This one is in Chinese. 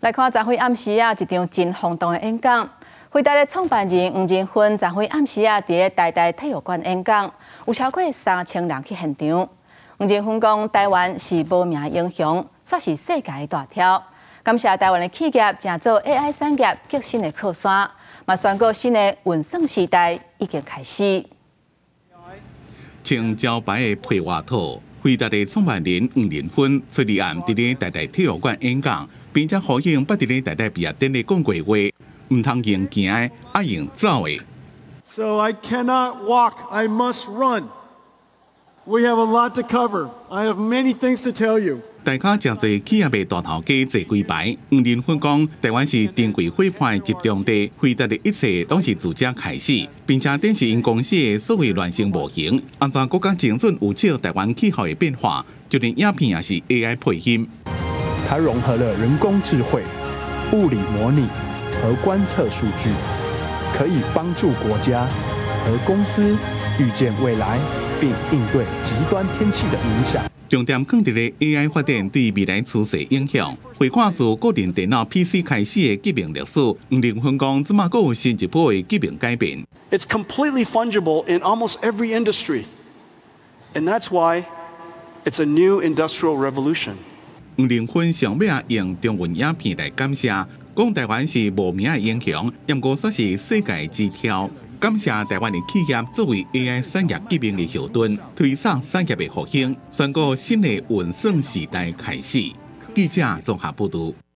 来看昨昏暗时一场真轰动的演讲。辉达的创办人黄仁勋昨昏暗时伫台大体育馆演讲，有超过3000人去现场。黄仁勋讲，台湾是无名的英雄，煞是世界的大挑。感谢台湾的企业正做 AI 产业革新的靠山，嘛宣告新的运算时代已经开始。穿招牌的皮外套，辉达的创办人黄仁勋出日暗伫咧台大体育馆演讲，并且呼应捌伫咧台大毕业典礼讲过话，唔通用行的，爱用走的。So I cannot walk, I must run. We have a lot to cover. I have many things to tell you. 大家真侪企业的大头家坐几排。黄仁勋讲，台湾是珍贵伙伴的集中地，辉达的一切都是自这开始，并且展示因公司的所谓孪生模型，按照国家精准有效台湾气候的变化，就连影片也是 AI 配音。它融合了人工智慧、物理模拟和观测数据，可以帮助国家和公司预见未来，并应对极端天气的影响。重点放伫咧 AI 发展对未来趋势影响。回看自个人电脑 PC 开始的革命历史，黄仁勋讲，即马阁有新一波的革命改变。It's completely fungible in almost every industry, and that's why it's a new industrial revolution. 黄仁勋上尾用中文影片来感谢，讲台湾是无名的英雄，毋过却是世界之挑。感谢台湾的企业作为 AI 产业革命的后盾，推动产业的复兴，宣告新的运算时代开始。记者综合报道。